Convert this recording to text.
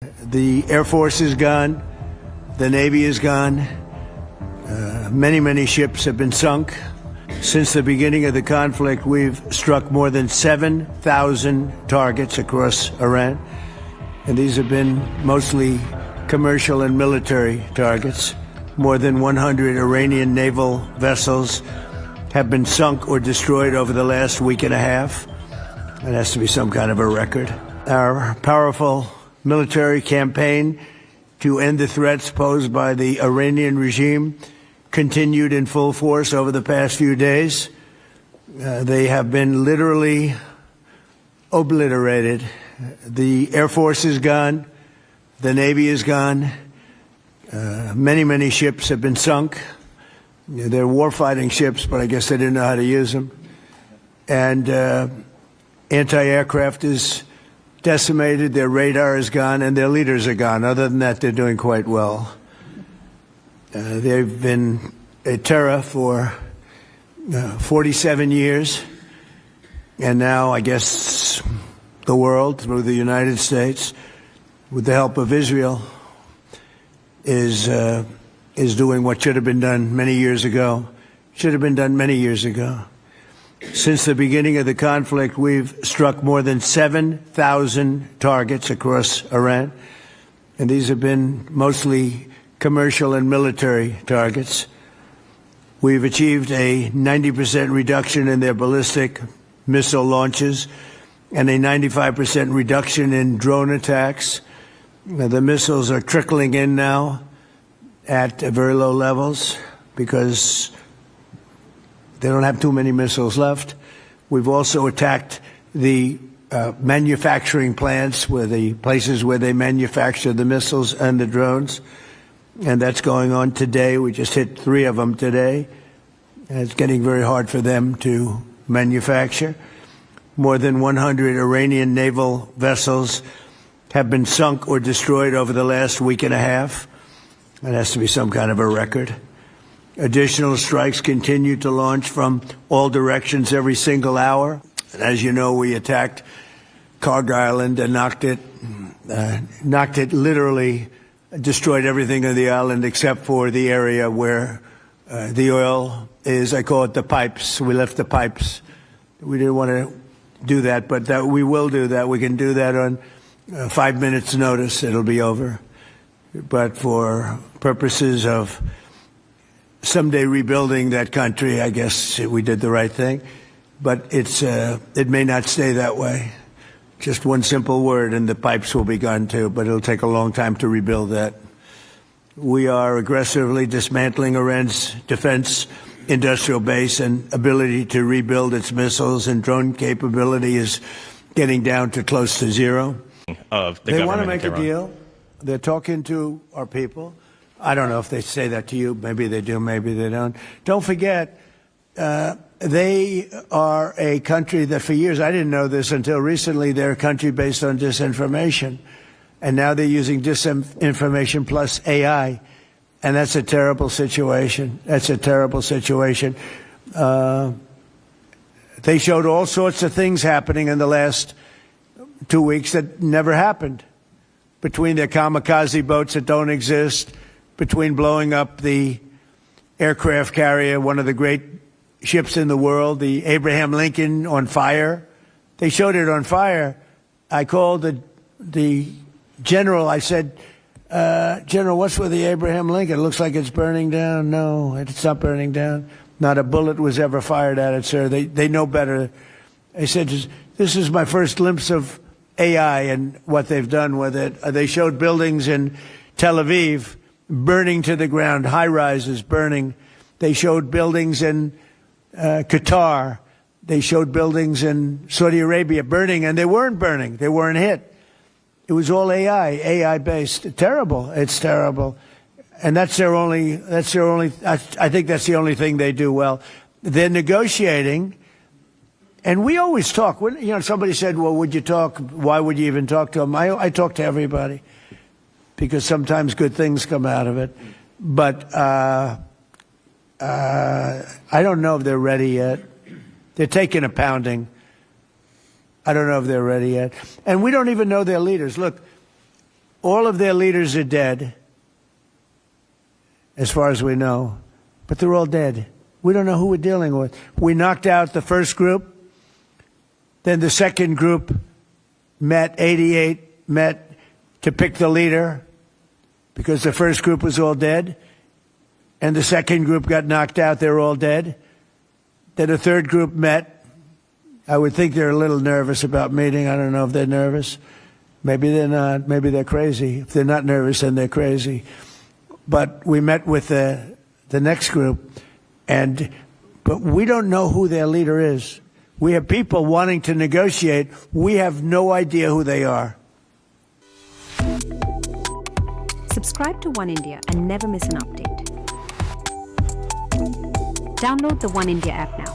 The Air Force is gone. The Navy is gone. Many ships have been sunk. Since the beginning of the conflict, we've struck more than 7,000 targets across Iran. And these have been mostly commercial and military targets. More than 100 Iranian naval vessels have been sunk or destroyed over the last week and a half. It has to be some kind of a record. Our powerful military campaign to end the threats posed by the Iranian regime continued in full force over the past few days. They have been literally obliterated. The Air Force is gone. The Navy is gone. Many ships have been sunk. They're warfighting ships, but I guess they didn't know how to use them. And anti-aircraft is decimated, their radar is gone, and their leaders are gone. Other than that, they're doing quite well. They've been a terror for 47 years, and now I guess the world, through the United States, with the help of Israel, is doing what should have been done many years ago. Should have been done many years ago. Since the beginning of the conflict, we've struck more than 7,000 targets across Iran, and these have been mostly commercial and military targets. We've achieved a 90% reduction in their ballistic missile launches and a 95% reduction in drone attacks. The missiles are trickling in now at very low levels because they don't have too many missiles left. We've also attacked the manufacturing plants, where the places where they manufacture the missiles and the drones. And that's going on today. We just hit 3 of them today. And it's getting very hard for them to manufacture. More than 100 Iranian naval vessels have been sunk or destroyed over the last week and a half. That has to be some kind of a record. Additional strikes continue to launch from all directions every single hour. And as you know, we attacked Kharg Island and knocked it literally, destroyed everything on the island except for the area where the oil is. I call it the pipes. We left the pipes. We didn't want to do that, but we will do that. We can do that on 5 minutes notice. It'll be over. But for purposes of someday rebuilding that country, I guess we did the right thing. But it may not stay that way. Just one simple word and the pipes will be gone too, but it'll take a long time to rebuild that. We are aggressively dismantling Iran's defense industrial base, and ability to rebuild its missiles and drone capability is getting down to close to zero. They want to make a deal. They're talking to our people. I don't know if they say that to you. Maybe they do, maybe they don't. Don't forget, they are a country that for years, I didn't know this until recently, they're a country based on disinformation. And now they're using disinformation plus AI. And that's a terrible situation. That's a terrible situation. They showed all sorts of things happening in the last 2 weeks that never happened. Between their kamikaze boats that don't exist, between blowing up the aircraft carrier, one of the great ships in the world, the Abraham Lincoln, on fire. They showed it on fire. I called the general. I said, General, what's with the Abraham Lincoln? It looks like it's burning down. No, it's not burning down. Not a bullet was ever fired at it, sir. They know better. I said, this is my first glimpse of AI and what they've done with it. They showed buildings in Tel Aviv burning to the ground, high-rises burning. They showed buildings in Qatar. They showed buildings in Saudi Arabia burning, and they weren't burning. They weren't hit. It was all AI-based. Terrible. It's terrible. And I think that's the only thing they do well. They're negotiating. And we always talk. Somebody said, well, would you talk? Why would you even talk to them? I talk to everybody because sometimes good things come out of it. But I don't know if they're ready yet. They're taking a pounding. I don't know if they're ready yet. And we don't even know their leaders. Look, all of their leaders are dead, as far as we know, but they're all dead. We don't know who we're dealing with. We knocked out the first group. Then the second group met, 88 met to pick the leader because the first group was all dead. And the second group got knocked out. They're all dead. Then a third group met. I would think they're a little nervous about meeting. I don't know if they're nervous. Maybe they're not. Maybe they're crazy. If they're not nervous, then they're crazy. But we met with the next group, but we don't know who their leader is. We have people wanting to negotiate. We have no idea who they are. Subscribe to One India and never miss an update. Download the One India app now.